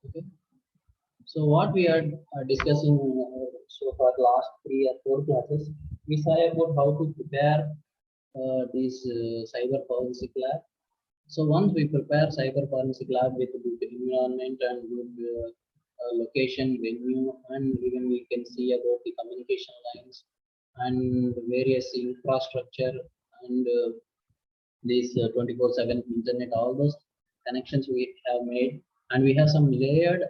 Okay. So what we are discussing so for last 3 or 4 classes, we saw about how to prepare these cyber forensic lab. So once we prepare cyber forensic lab with good environment and good location, venue, and even we can see about the communication lines and various infrastructure and these 24/7 internet, all those connections we have made, and we have some layered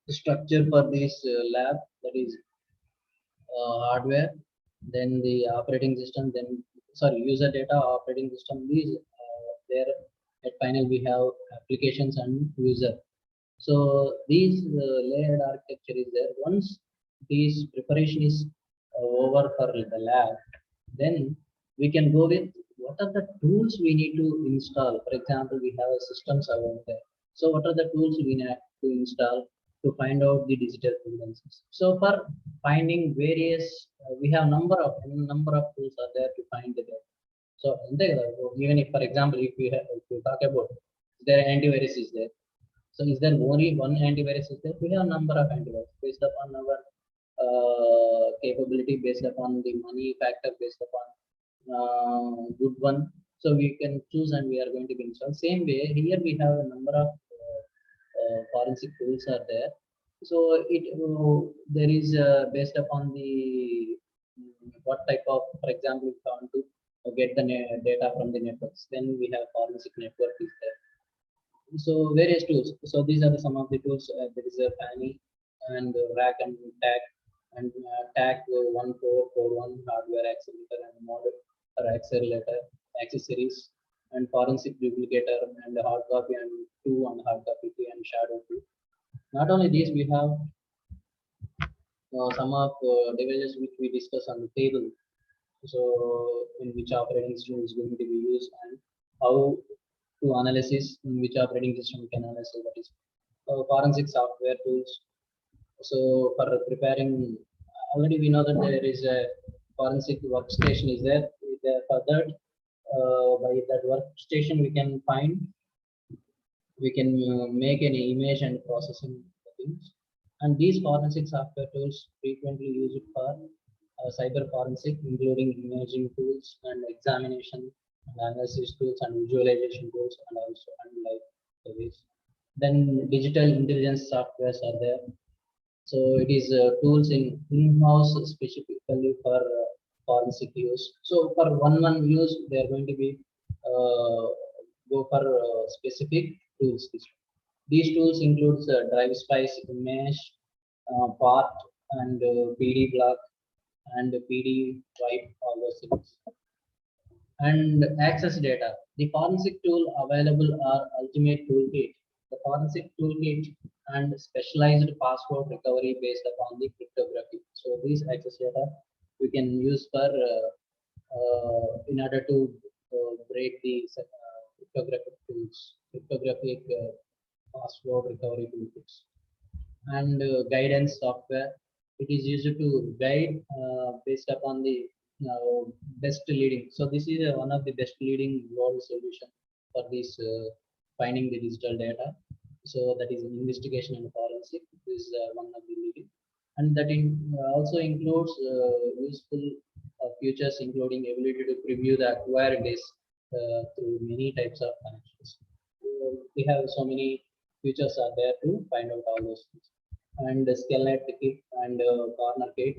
structure for this lab, that is hardware, then the operating system, then sorry, user data, operating system. These there at final we have applications and user. So these layered architecture is there. Once this preparation is over for the lab, then we can go with what are the tools we need to install. For example, we have a systems over there. So what are the tools we need to install to find out the digital tendencies? So for finding various, we have number of tools are there to find the data. So even if, for example, if we talk about there antivirus is there. So is there only one antivirus is there? We have number of antivirus based upon our capability, based upon the money factor, based upon good one. So we can choose and we are going to be installed. Same way here we have a number of forensic tools are there. So it there is based upon the what type of, for example, if you want to get the data from the networks, then we have forensic network is there. So various tools. So these are some of the tools. There is a Fanny and rack and tag and tag 1441 hardware accelerator and model or accelerator accessories and forensic duplicator and hard copy and two and hard copy two and shadow two. Not only these, we have some of devices which we discuss on the table. So in which operating system is going to be used and how to analysis in which operating system can analyze, that is forensic software tools. So for preparing, already we know that there is a forensic workstation is there. For that, by that workstation we can find, we can make an image and processing things. And these forensic software tools frequently used for cyber forensic, including imaging tools and examination and analysis tools and visualization tools and also like service. Then digital intelligence softwares are there. So it is tools in-house specifically for forensic use. So for one use, they are going to be uh, go for specific tools. These tools includes drive spice, mesh, part, and PD block and PD wipe, all those things. And access data. The forensic tool available are Ultimate Toolkit, the forensic toolkit, and specialized password recovery based upon the cryptography. So these access data we can use for in order to break the cryptographic tools, cryptographic password recovery toolkits. And guidance software. It is used to guide based upon the best leading. So this is one of the best leading world solution for this finding the digital data. So that is investigation and forensic is one of the leading, and that also includes useful features including ability to preview the acquired disk through many types of connections. We have so many features are there to find out all those things. And the Skellnet kit and corner kit.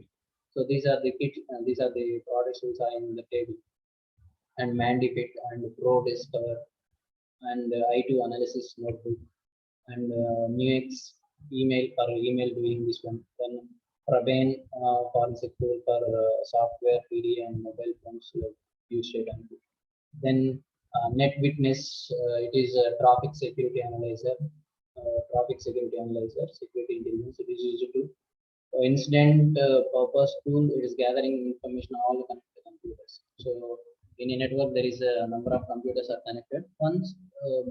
So these are the kit, these are the products which are in the table. And Mandy kit and Pro Discover and I2 analysis notebook and Nuix email for email doing this one. Then Prabane forensic tool for software, PD and mobile phones use it. And then Net Witness, it is a traffic security analyzer. Security intelligence. It is used to incident purpose tool. It is gathering information on all the connected computers. So in a network, there is a number of computers are connected. Once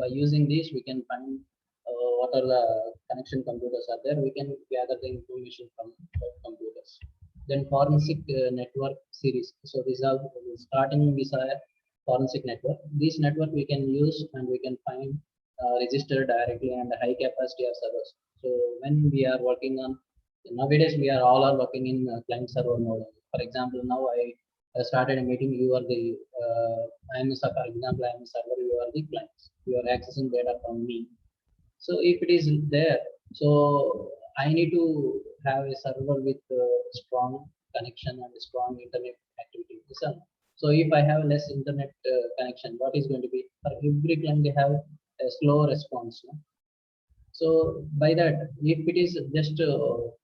by using this, we can find what are the connection computers are there. We can gather the information from computers. Then forensic network series. So these are starting with a forensic network. This network we can use and we can find registered directly and high capacity of servers. So when we are working on nowadays, we are all are working in client server mode. For example, now I started a meeting. You are the I am for example I am a server. You are the clients. You are accessing data from me. So if it is there, so I need to have a server with strong connection and strong internet activity. So if I have less internet connection, what is going to be for every client they have a slow response. No? So by that, if it is just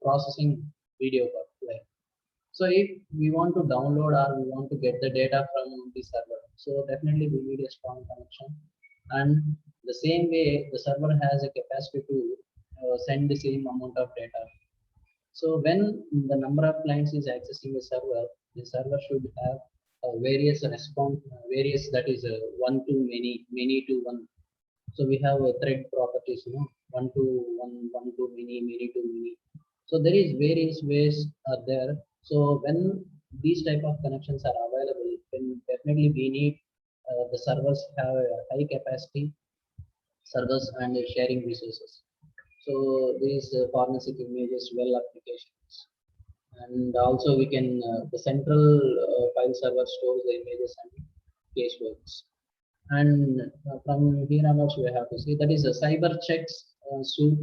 processing video, like so if we want to download or we want to get the data from the server, so definitely we need a strong connection. And the same way, the server has a capacity to send the same amount of data. So when the number of clients is accessing the server should have various response, various that is one to many, many to one. So we have thread properties, one to one, one to many, many to many. So there is various ways are there. So when these type of connections are available, then definitely we need the servers have a high capacity servers and sharing resources. So these forensic images well applications, and also we can the central file server stores the images and caseworks. And from here onwards, we have to see that is a cyber checks suite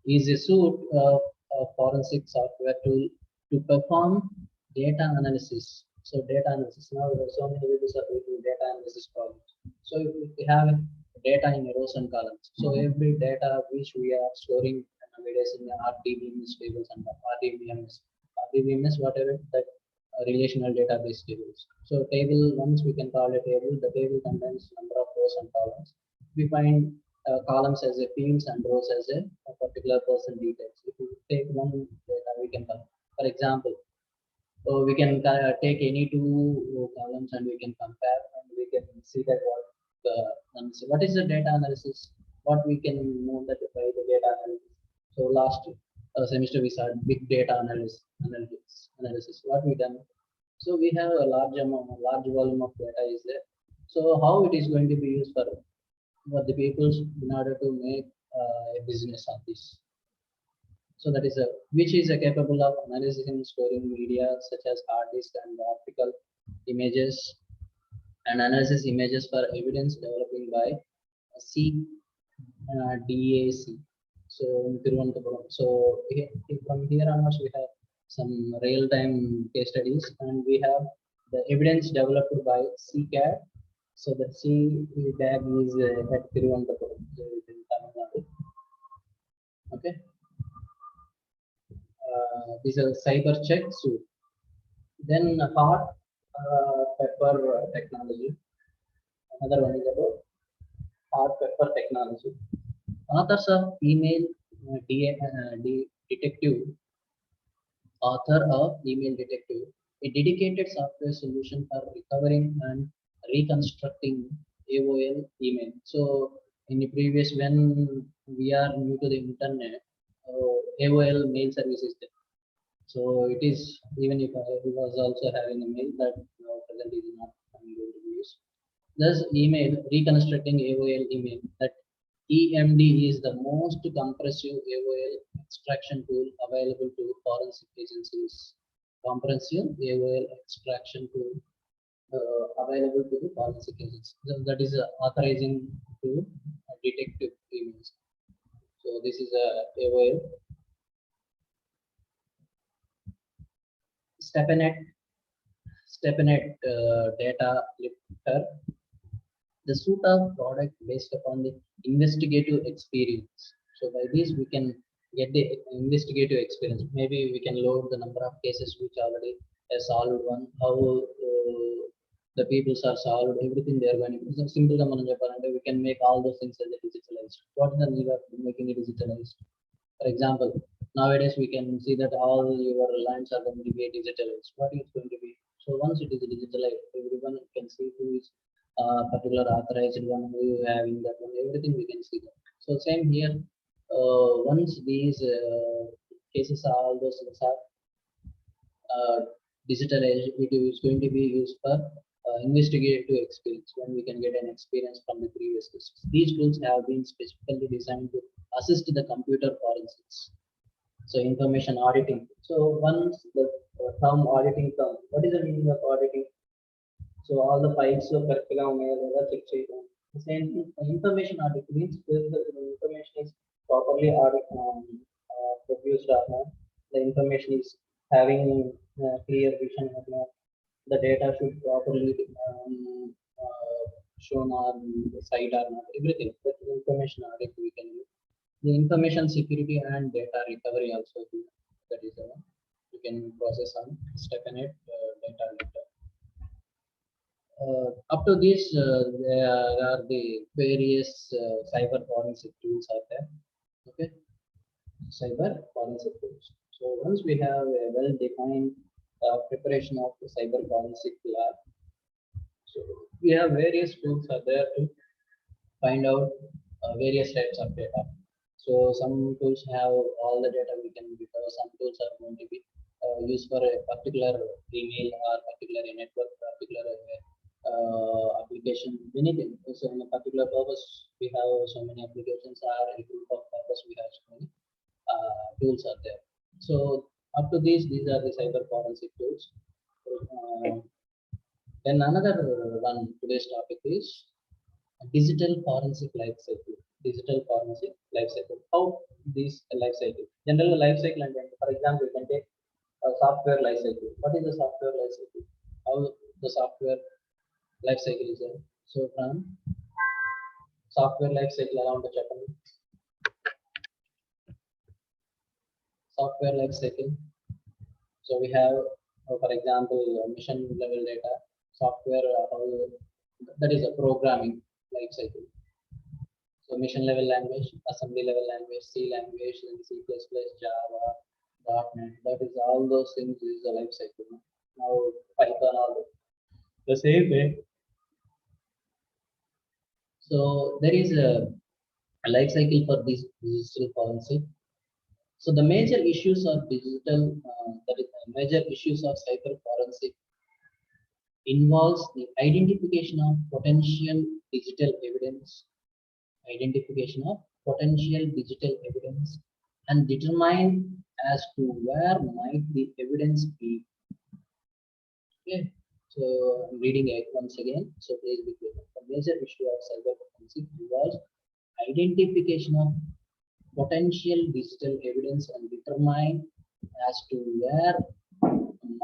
is a suite of a forensic software tool to perform data analysis. So data analysis. Now there are so many people are doing data analysis problems. So if we have data in rows and columns, so every data which we are storing nowadays in the RDBMS tables and RDBMS whatever that relational database tables. So table once we can call a table. The table contains number of rows and columns. We find columns as a fields and rows as a particular person details. If we take one data, we can for example, so we can take any two columns and we can compare and we can see that what is the data analysis, what we can know that by the data analysis. So last semester we saw big data analysis. What we done? So we have a large volume of data is there. So how it is going to be used for the people in order to make a business of this. So that is a which is a capable of analyzing and storing media such as hard disk and optical images and analysis images for evidence developing by CDAC. So in Thiruvananthapuram. So from here onwards we have some real-time case studies and we have the evidence developed by CCAD. So the CDAG is at Thiruvananthapuram. So in Tamil Nadu. Okay. This is a cyber check suite. Then hot pepper technology. Another one is about hot pepper technology. Authors of email detective, author of email detective, a dedicated software solution for recovering and reconstructing AOL email. So in the previous, when we are new to the internet, AOL mail service is there. So it is even if I was also having a mail that now present is not I'm going to use. Thus, email reconstructing AOL email that EMD is the most comprehensive AOL extraction tool available to forensic agencies. Comprehensive AOL extraction tool available to the forensic agencies. So that is authorizing to detective emails. So this is a AOL. STEPANET data lifter, the suite of product based upon the investigative experience. So by this we can get the investigative experience. Maybe we can load the number of cases which already have solved one, how the peoples are solved, everything they are going to. So simple we can make all those things as a digitalized. What is the need of making it digitalized? For example, nowadays we can see that all your lines are going to be digitalized. What is going to be? So once it is digitalized, everyone can see who is particular authorized one, who you have in that one, everything we can see that. So same here. Once these cases are all those things are digitalized, it is going to be used for investigative experience, when we can get an experience from the previous cases. These tools have been specifically designed to assist the computer forensics. So information auditing. So once the term auditing comes, what is the meaning of auditing? So all the files are correctly check cheyadam. The same thing, information audit means the information is properly produced or not. The information is having clear vision or not. The data should properly shown on the site or not. Everything. That information audit we can do. The information security and data recovery also do. That is the one you can process on StepNet data later. Up to this, there are the various cyber forensic tools out there. Okay, cyber forensic tools. So once we have a well-defined preparation of the cyber forensic lab, so we have various tools are there to find out various types of data. So some tools have all the data we can recover. Some tools are going to be used for a particular email or particular network, particular application, many things. So in a particular purpose, we have so many applications, or a group of purpose, we have so many tools are there. So up to these are the cyber forensic tools. Then another one, today's topic is digital forensic life cycle. Digital forensic life cycle. How this life cycle? General life cycle, and then, for example, you can take a software life cycle. What is the software life cycle? How the software life cycle is there? So from software life cycle around the Japan. Software life cycle. So we have, for example, mission level data, software, that is a programming life cycle. So mission level language, assembly level language, C language, C++, Java, .NET, that is all those things is the life cycle. Now Python, all the same way. So there is a life cycle for this digital forensic. So the major issues of digital, that is major issues of cyber forensic involves the identification of potential digital evidence, and determine as to where might the evidence be. Okay, so I'm reading it once again. So please be clear. The major issue of cyber forensic involves identification of potential digital evidence and determine as to where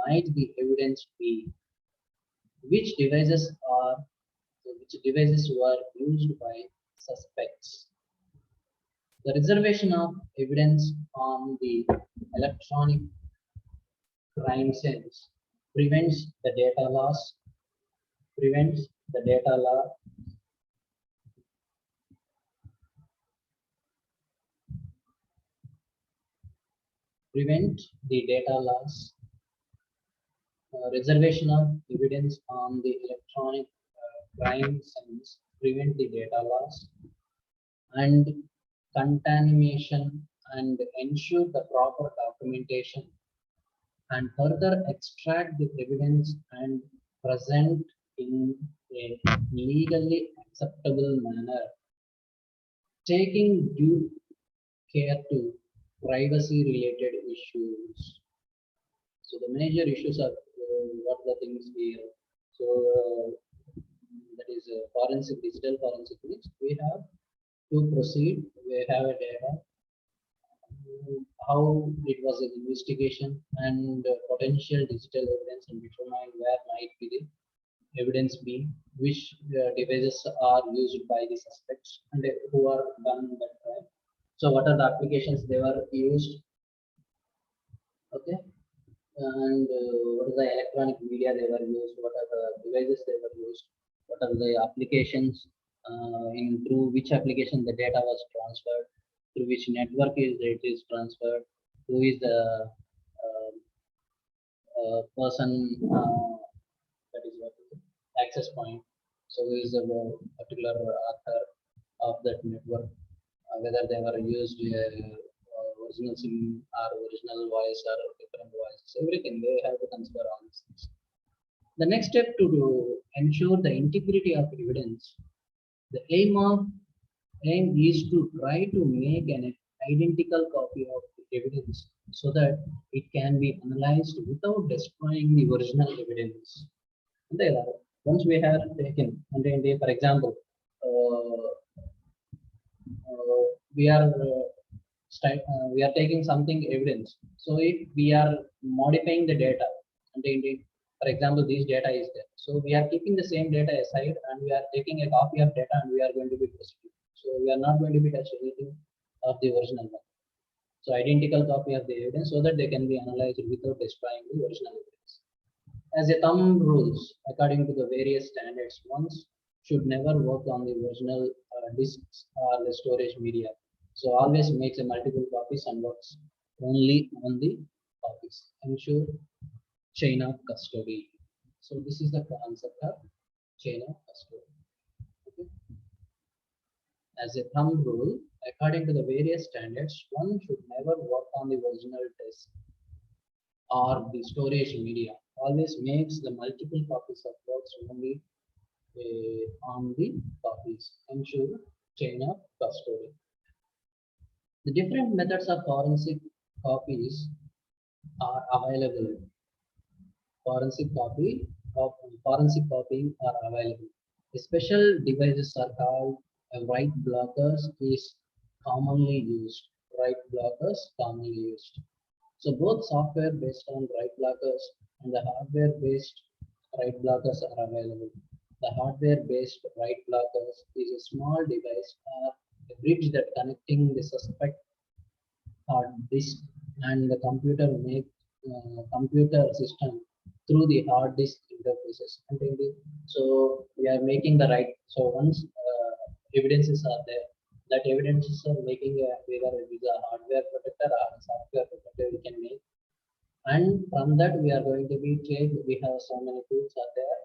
might the evidence be, which devices were used by suspects. The reservation of evidence on the electronic crime scenes prevents the data loss, prevents the data loss, prevent the data loss, reservation of evidence on the electronic crime scenes prevent the data loss, and contamination, and ensure the proper documentation, and further extract the evidence and present in a legally acceptable manner, taking due care to privacy related issues. So the major issues are what the things here. So that is forensic, digital forensic means we have to proceed. We have a data, how it was an investigation, and potential digital evidence, and determine where might be the evidence be, which devices are used by the suspects, and who are done that crime. So what are the applications they were used? Okay, and what is the electronic media they were used? What are the devices they were used? What are the applications? Through which application the data was transferred? Through which network it is transferred? Who is the person that is what is it? Access point? So who is the particular author of that network? Whether they were used original SIM or original voice or different voices, everything they have to consider all these things. The next step to ensure the integrity of evidence, the aim is to try to make an identical copy of the evidence so that it can be analyzed without destroying the original evidence. అంతే కదా, once we have taken అంటే ఏంటి, for example, uh, we are we are taking something evidence. So if we are modifying the data, and indeed, for example, this data is there. So we are keeping the same data aside and we are taking a copy of data and we are going to be proceeding. So we are not going to be touching anything of the original one. So identical copy of the evidence so that they can be analyzed without destroying the original evidence. As a thumb rules, according to the various standards, one should never work on the original disks or the storage media. So always makes a multiple copies and works only on the copies. Ensure chain of custody. So this is the concept of chain of custody. Okay. As a thumb rule, according to the various standards, one should never work on the original disk or the storage media. Always makes the multiple copies of works only on the copies. Ensure chain of custody. The different methods of forensic copies are available. Forensic copying are available. The special devices are called write blockers is commonly used. Write blockers commonly used. So both software based on write blockers and the hardware based write blockers are available. The hardware based write blockers is a small device or a bridge that connecting the suspect hard disk and the computer system through the hard disk interfaces. So we are making the right. So once evidences are there, that evidences are making whether it is a hardware protector or a software protector we can make. And from that we are going to be check. We have so many tools are there.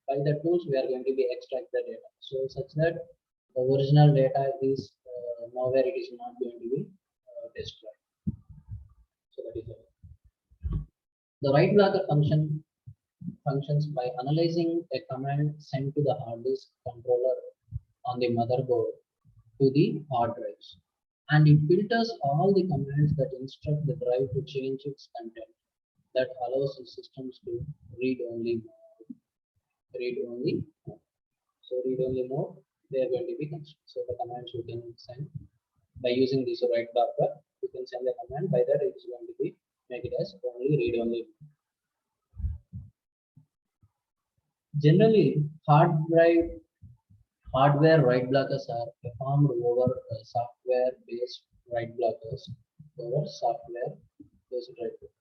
By the tools we are going to be extract the data. So such that the original data is nowhere it is not going to be destroyed. So that is it. The write blocker functions by analyzing a command sent to the hard disk controller on the motherboard to the hard drives, and it filters all the commands that instruct the drive to change its content. That allows the systems to read only mode. Read only mode. So read only mode, they are going to be consumed. So the commands you can send by using this write blocker, you can send the command. By that it is going to be make it as only read only. Generally, hardware write blockers are performed over software-based write blockers over software-based write blockers.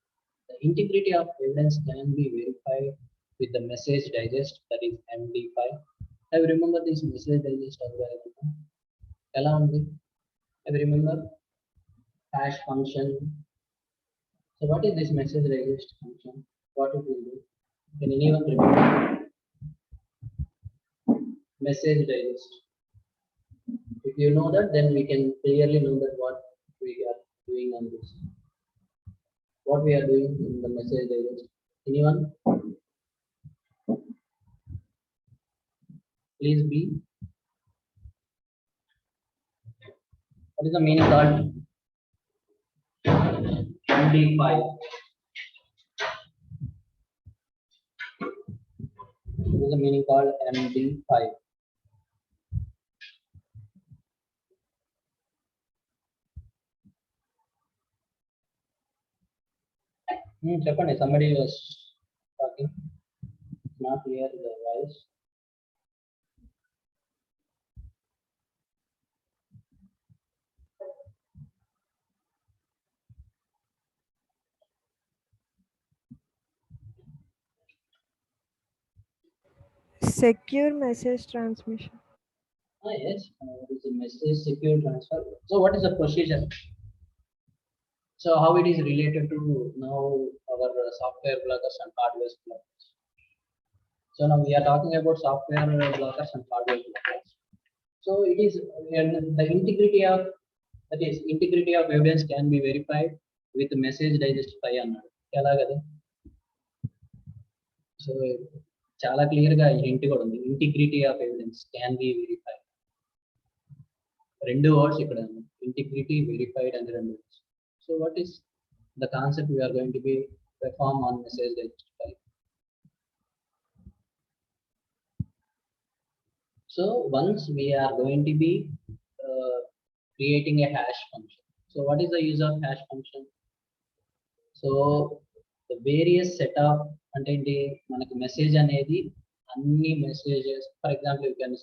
The integrity of evidence can be verified with the message digest, that is MD5. I remember this message digest algorithm. Ela undi? I remember hash function. So what is this message digest function? What it will do? Can anyone remember? Message digest. If you know that, then we can clearly know that what we are doing on this. What we are doing in the message digest. Anyone? Please be. What is the meaning called? MD5. What is the meaning called MD5? చెప్పండి, somebody was talking. Not hear the voice. Secure message transmission. Yes, it is a message secure transfer. So what is the procedure? So how it is related to now our software blockers and hardware blockers. So now we are talking about software blockers and hardware blockers. So it is the integrity of, that is integrity of evidence can be verified with message digest 5 అన్నాడు. ఎలాగది? So చాలా clear గా hint కూడా ఉంది, integrity of evidence can be verified. రెండు words ఇక్కడ integrity, verified అని రెండు words. So what is the concept we are going to be perform on message registry? So once we are going to be creating a hash function. So what is the use of hash function? So the various set of అంటే ఏంటి, మనకి message అనేది అన్ని messages, for example you can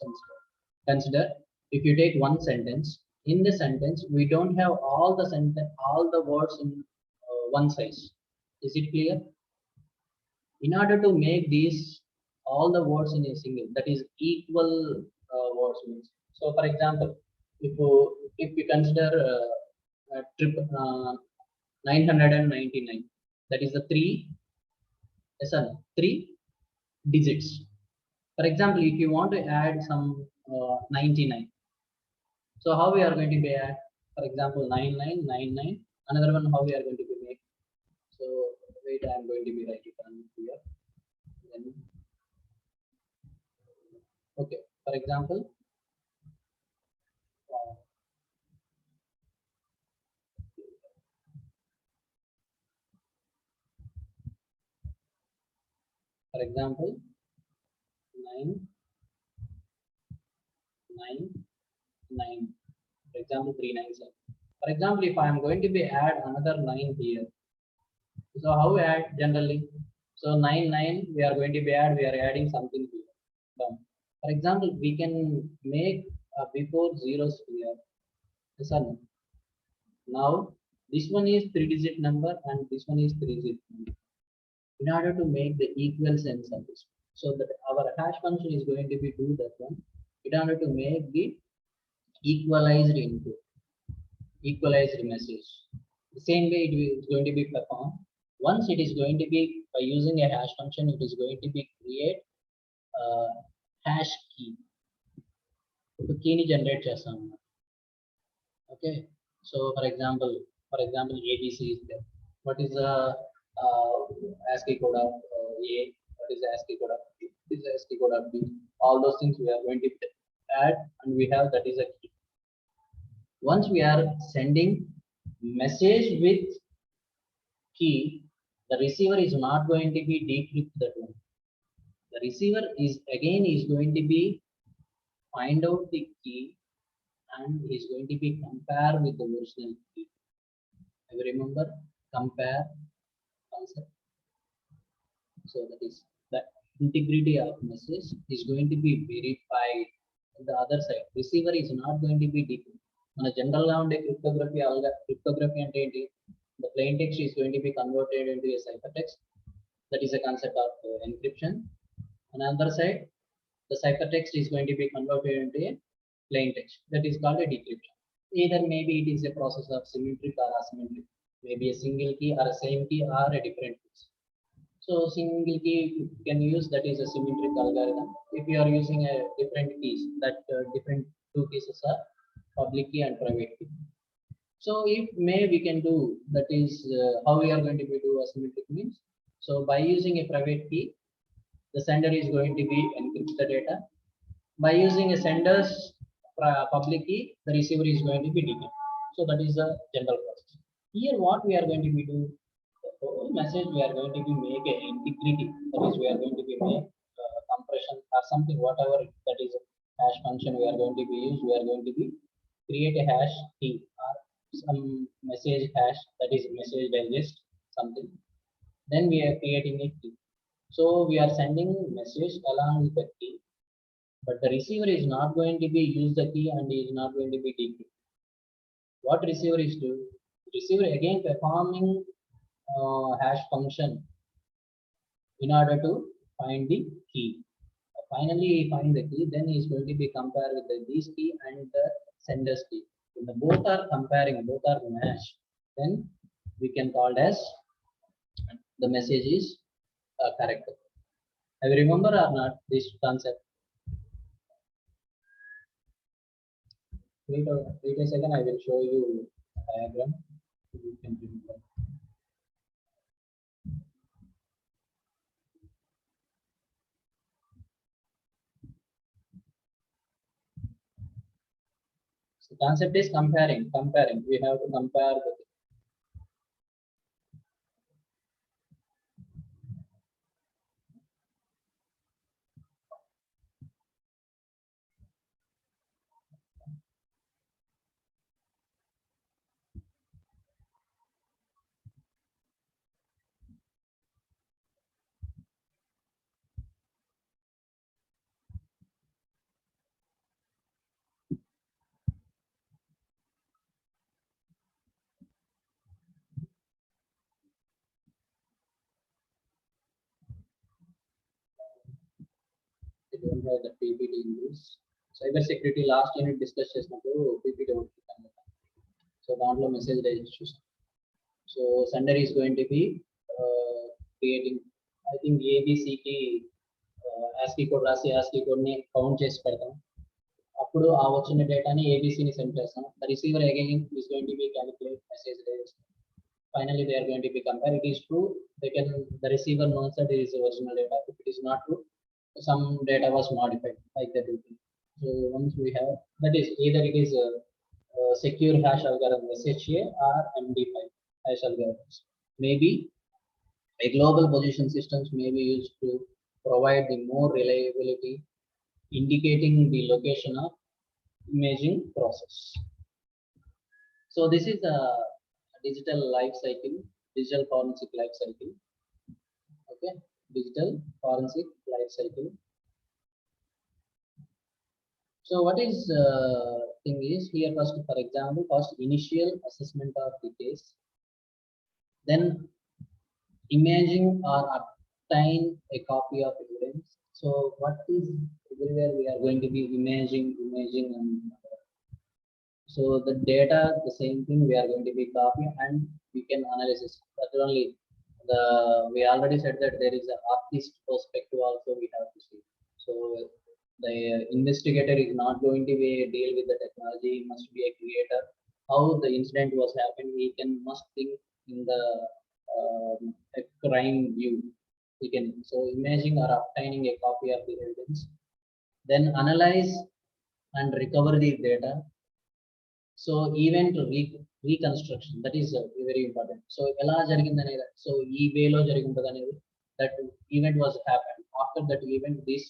consider if you take one sentence, in the sentence we don't have all the words in one size. Is it clear? In order to make these all the words in a single, that is equal words means. So for example, if you consider trip 999, that is the three digits. For example, if you want to add some 99, so how we are going to be add? For example, 9999. Another one, how we are going to be make? So wait, I am going to be write it down here. Then, okay. For example, for example, 999. For example, 397. For example, if I am going to be add another 9 here, so how we add generally? So 99 we are going to be add, we are adding something here. Done. For example, we can make before zeros here. Yes or no? Now this one is 3-digit number and this one is 3-digit number. In order to make the equal sense of this, so that our hash function is going to be do that one in order to make the equalized input, equalized message. The same way it is going to be performed. Once it is going to be by using a hash function, it is going to be create hash key. The key ni generate chestam. Okay. So for example, ABC is there. What is the ASCII code of A? What is the ASCII code of B? What is the ASCII code of B? All those things we are going to add, and we have that is a key. Once we are sending message with key, the receiver is not going to be decrypt that one. The receiver is going to be find out the key and is going to be compare with the original key. I remember compare concept. So that is the integrity of message is going to be verified. On the other side, receiver is not going to be decrypted. మన general గా ఉండే cryptography అంటే ఏంటి? The plain text is going to be converted into a ciphertext. That is a concept of encryption. On the other side, the ciphertext is going to be converted into a plain text. That is called a decryption. Either maybe it is a process of symmetric or asymmetric. Maybe a single key or a same key or a different keys. So single key you can use, that is a symmetric algorithm. If you are using a different keys, that different two keys are public key and private key. So if we can do, that is how we are going to be do asymmetric means. So by using a private key, the sender is going to be encrypt the data. By using a sender's public key, the receiver is going to be decrypt. So that is the general process. Here what we are going to be do, the whole message we are going to be make a integrity. That is we are going to be make compression or something, whatever that is a hash function we are going to be use. We are going to be create a hash key or some message hash, that is message digest something. Then we are creating a key. So we are sending message along with the key, but the receiver is not going to be use the key and is not going to be decrypted. What receiver is do? Receiver again performing hash function in order to find the key. Finally, he find the key, then he is going to be compare with this key and the sender's key. When the both are comparing, both are matched, then we can call as the message is correct. Have you remember or not this concept? Wait a second, I will show you a diagram. You can remember. The concept is comparing. We have to compare the I don't have the PPT in this. Cyber security last unit discuss చేసినప్పుడు PPT ఒకటి ఇస్తాను. So దాంట్లో message registration. So sender is going to be creating, I think ABC కి ASCII code రాసి ASCII code ని count చేసి పెడతాం. అప్పుడు ఆ వచ్చిన డేటాని ABCని సెండ్ చేస్తాం. The receiver again is going to be calculate message registration. Finally they are going to be compare. It is true, the receiver knows that it is the original data. If it is not true, some data was modified like that. So once we have, that is either it is a secure hash algorithm SHA or MD5 hash algorithms. Maybe a global position systems may be used to provide the more reliability, indicating the location of imaging process. So this is a digital life cycle, digital forensic life cycle. Okay, digital forensic life cycle. So what is thing is here, first for example, first initial assessment of the case, then imaging or obtain a copy of evidence. So what is everywhere we are going to be imaging and so the data, the same thing we are going to be copying and we can analysis. But only we already said that there is an artist perspective also we have to see. So the investigator is not going to be deal with the technology, he must be a creator. How the incident was happened, he must think in the a crime view. He can, so imaging or obtaining a copy of the evidence, then analyze and recover the data. So event reconstruction, that is very important. So ela jarigindane, so ee way lo jariguntadi anedi, that event was happened. After that event, this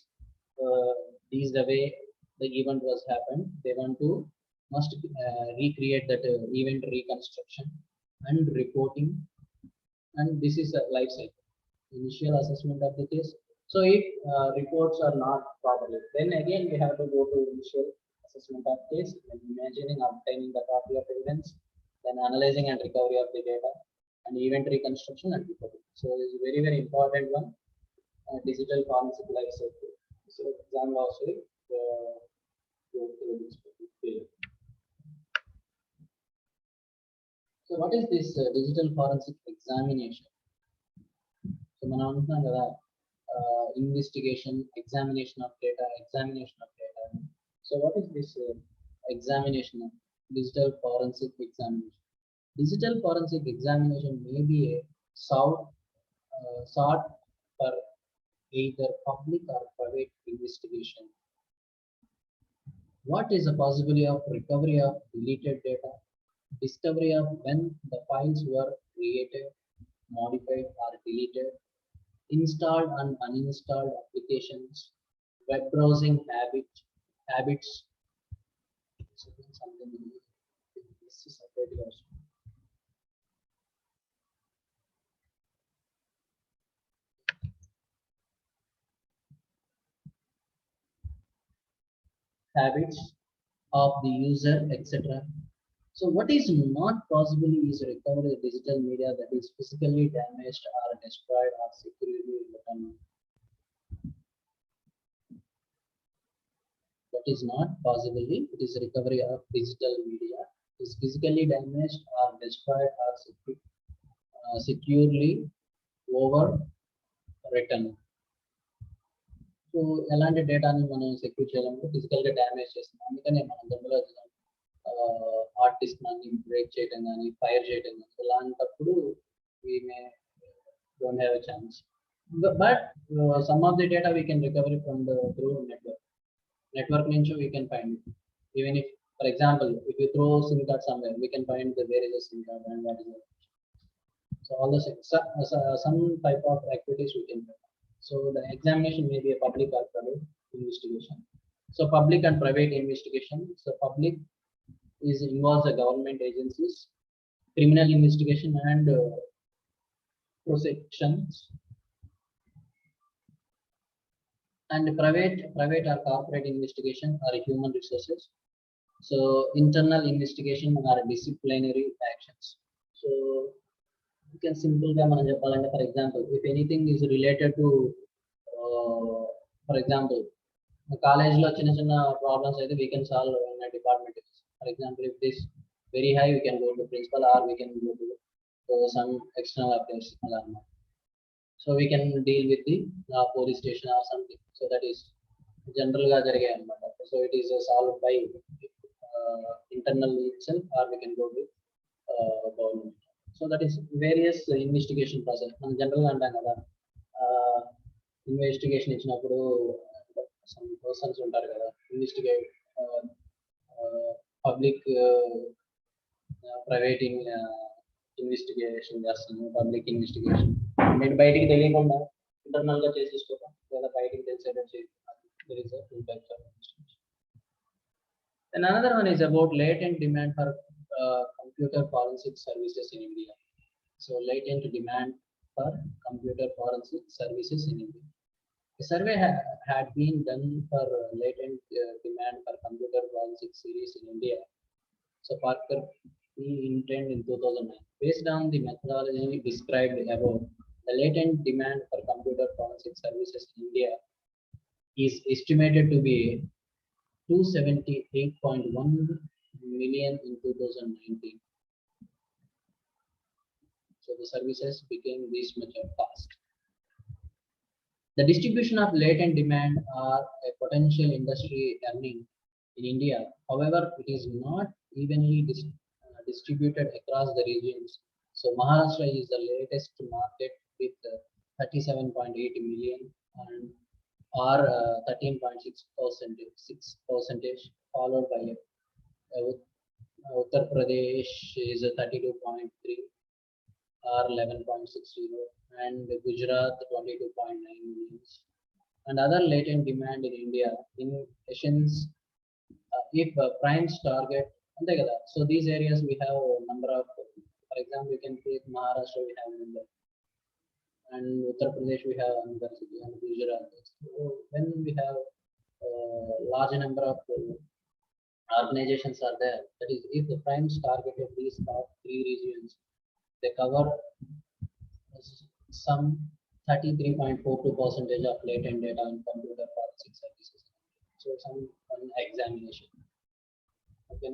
the way the event was happened, they want to must recreate that event reconstruction and reporting, and this is a life cycle. Initial assessment of the case. So if reports are not properly, then again we have to go to initial assessment of case, then imagining, obtaining the copy of evidence, then analyzing and recovery of the data, and event reconstruction and reporting. So this is very important one, digital forensic life cycle. So exam also so what is this digital forensic examination? So మనం అంటున్నాం కదా investigation, examination of data. So what is this examination of digital forensic examination? Digital forensic examination may be a sought for either public or private investigation. What is the possibility of recovery of deleted data, discovery of when the files were created, modified or deleted, installed and uninstalled applications, web browsing habits. Something this is separate also. Habits of the user, etc. So what is not possible is recover the digital media that is physically damaged or destroyed or securely written. What is not possible is recovery of digital media is physically damaged or destroyed or securely overwritten. So ఎలాంటి డేటాని మనం secure చేయాలంటే ఫిజికల్గా damage చేస్తున్నాం, అందుకనే మనం గంటలో hard disk కానీ బ్రేక్ చేయడం కానీ ఫైర్ చేయడం కానీ ఇలాంటప్పుడు we may don't have a chance. But some of the data we can recover from the through network నుంచి we can find it. Even if For example, if you throw SIM card somewhere, we can find that there is a SIM card and what is it. So all the some type of activities we can perform. So the examination may be a public or private investigation. So public and private investigation. So public is involves the government agencies, criminal investigation and prosecutions, and private or corporate investigation are human resources. So internal investigation are disciplinary actions. So you can simply మనం చెప్పాలంటే, for example, if anything is related to for example, కాలేజ్లో చిన్న చిన్న problems అయితే we can solve in a department. For example, if this very high, we can go to principal or we can go to some external affairs అలా అన్నమాట. So we can deal with the police station or something. So that is general గా జరిగాయి అన్నమాట. So it is solved by internal itself or we can go with government. So that is various investigation process. మనం general గా అంటాం కదా, investigation ఇచ్చినప్పుడు some persons ఉంటారు కదా, ఇన్వెస్టిగేట్ పబ్లిక్ ప్రైవేట్ ఇన్వెస్టిగేషన్ చేస్తాను, పబ్లిక్ ఇన్వెస్టిగేషన్ నేను బయటికి తెలియకుండా ఇంటర్నల్ గా చేసేసుకోవడం లేదా బయటికి తెలిసేటట్టు చేయడం. There is a two types of investigation. And another one is about latent demand for computer forensic services in India. So latent demand for computer forensic services in India. A survey had been done for latent demand for computer forensic series in India. So Parker intend in 2009. Based on the methodology described above, the latent demand for computer forensic services in India is estimated to be 278.1 million in 2019. So the services became this much of fast. The distribution of latent demand are a potential industry earning in India. However, it is not evenly distributed across the regions. So Maharashtra is the latest market with 37.8 million and or 13.6%, followed by Uttar Pradesh is 32.3 or 11.60, and Gujarat 22.9 million. And other latent demand in India in essence, if primes target, so these areas we have a number of, for example, you can take Maharashtra, we have Mumbai, and Uttar Pradesh we have another city, and Gujarat. So when we have large number of organizations are there, that is, if the primes targeted these top three regions, they cover some 33.42% of latent data on computer forensic services. So some examination. Okay.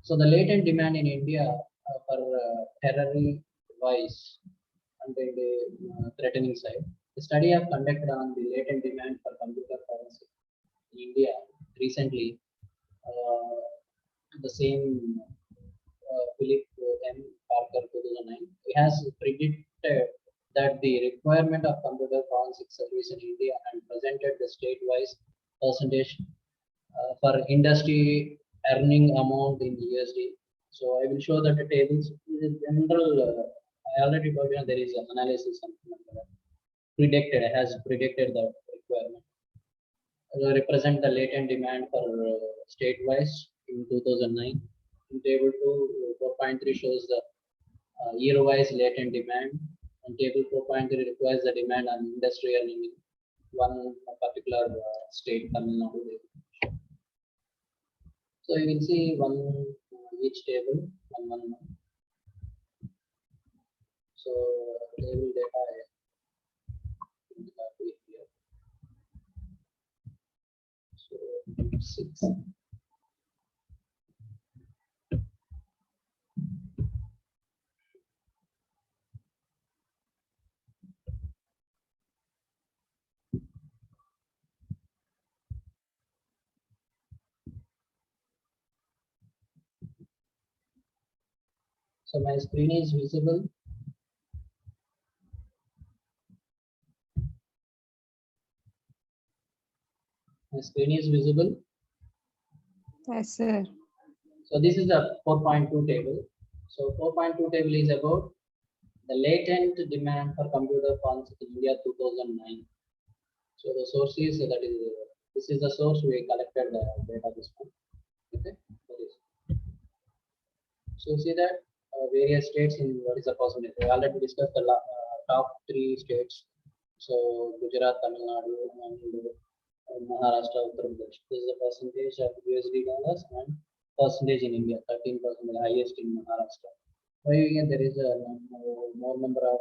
So the latent demand in India for terror-wise and the threatening side. The study have conducted on the latent demand for computer forensic in India recently. The same Philip M. Parker 2009. He has predicted that the requirement of computer forensic service in India and presented the state-wise percentage for industry earning amount in USD. So I will show that the tables. In general, I already told you there is an analysis something like that. Predicted, has predicted that requirement. Represent the latent demand for state-wise in 2009. In table 2, 4.3 shows the year-wise latent demand, and table 4.3 requires the demand on industry earning in one particular state, Tamil Nadu. So you will see one each table, one. So table data here. So 6. So my screen is visible. My screen is visible. Yes, sir. So this is the 4.2 table. So 4.2 table is about the latent demand for computer forensic in India 2009. So the source is that is this is the source we collected the data this one. Okay, that is. So see that various states in what is the percentage. We already discussed the top three states. So Gujarat, Tamil Nadu, and Maharashtra, Uttar Pradesh. This is the percentage of USD dollars and percentage in India. 13%, the highest in Maharashtra. Why again there is a more number of.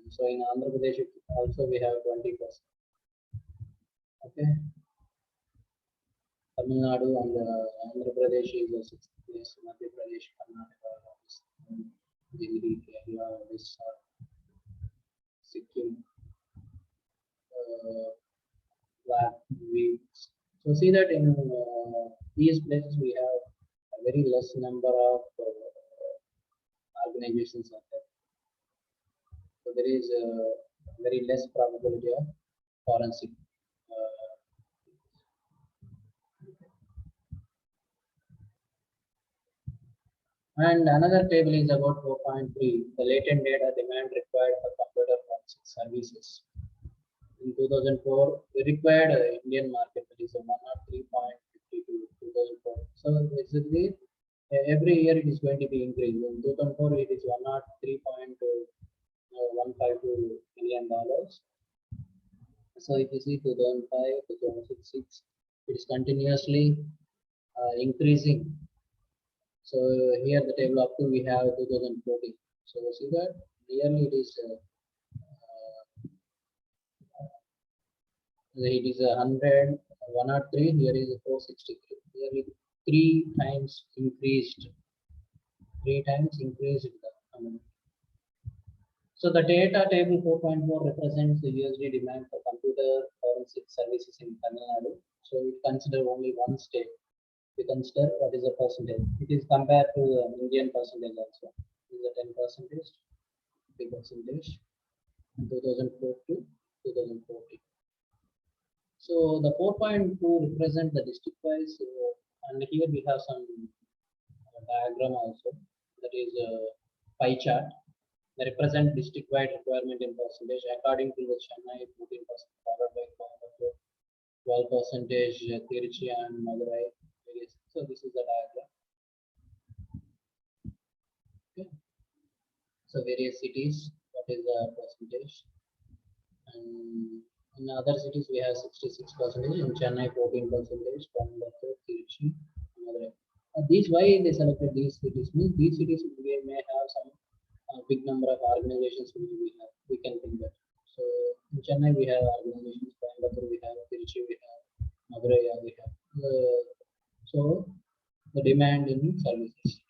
So in Andhra Pradesh also we have 20%. Okay. Tamil Nadu and Andhra Pradesh is the sixth place. Madhya Pradesh, Karnataka, Rajasthan, Delhi, Kerala, Odisha, Sikkim. So see that in these places we have a very less number of organizations out there. So there is a very less probability of forensic. And another table is about 4.3, the latent data demand required for computer forensic services. In 2004, we required Indian market, that is 103.52 2004. So basically, every year it is going to be increased. In 2004, it is 103.152 million dollars. So if you see 2005, 2006, it is continuously increasing. So here the table up to we have 2014. So see that yearly it is it is 100, 103. Here is 463. Nearly 3 times increased. 3 times increased the amount. So the data table 4.4 represents the USD demand for computer forensic services in Tamil Nadu. So we consider only one state. We consider what is the percentage. It is compared to Indian percentage also. This is a 10%, 3%, 2004 to 2014. So the 4.2 represent the district wise, and here we have some diagram also. That is a pie chart. They represent district wide requirement in percentage according to the Chennai 14%, followed by Coimbatore 12%, Tiruchi and Madurai. So this is the diagram. Okay. So various cities, what is the percentage? And in other cities we have 66%. In Chennai 14%. Coimbatore, Tiruchi, Madurai. These why they selected these cities means these cities we may have some big number of organizations we can think that. So in Chennai we have organizations, Coimbatore we have, Tiruchi we have, Madurai we have. So the demand in services.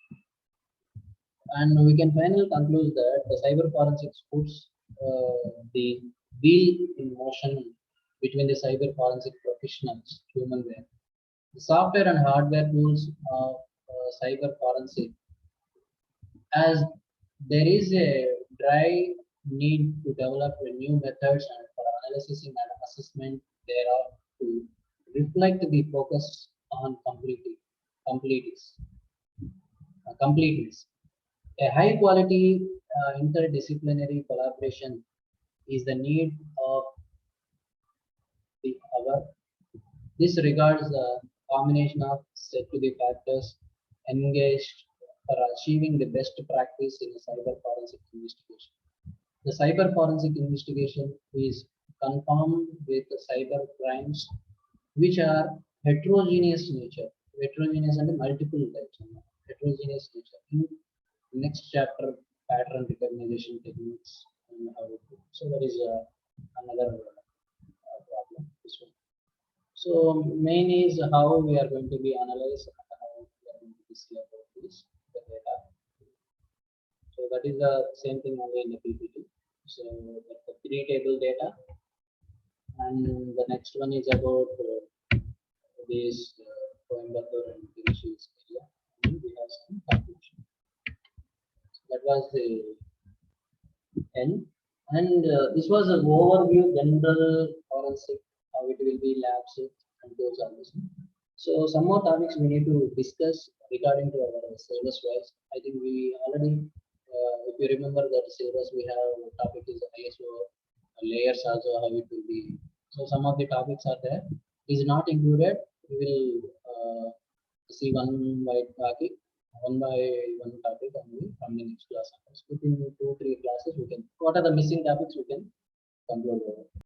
And we can finally conclude that the cyber forensics puts the wheel in motion between the cyber forensic professionals, human being. The software and hardware tools of cyber forensic, as there is a dry need to develop new methods and for analysis and assessment thereof to reflect the focus on completeness. A high quality interdisciplinary collaboration is the need of the hour. This regards the combination of security factors engaged for achieving the best practice in a cyber forensic investigation. The cyber forensic investigation is conformed with the cyber crimes which are heterogeneous nature, heterogeneous and multiple types, heterogeneous nature. In next chapter, pattern recognition techniques and how it works. So that is another problem. This one. So main is how we are going to be analyzed and how we are going to be see about this the data. So that is the same thing only in the PPT. So that's the 3-table data, and the next one is about this Coimbatore and Tiruchi's area. And we have some conclusion. So that was the end, and this was an overview, general forensic, how it will be labs and those are the So some more topics we need to discuss regarding to our syllabus wise. I think we already, if you remember that syllabus we have topic is ISO layers also how it will be. So some of the topics are there. Is not included. We will see one by one topic only from the next class. Within 2-3 classes, we can. What are the missing topics we can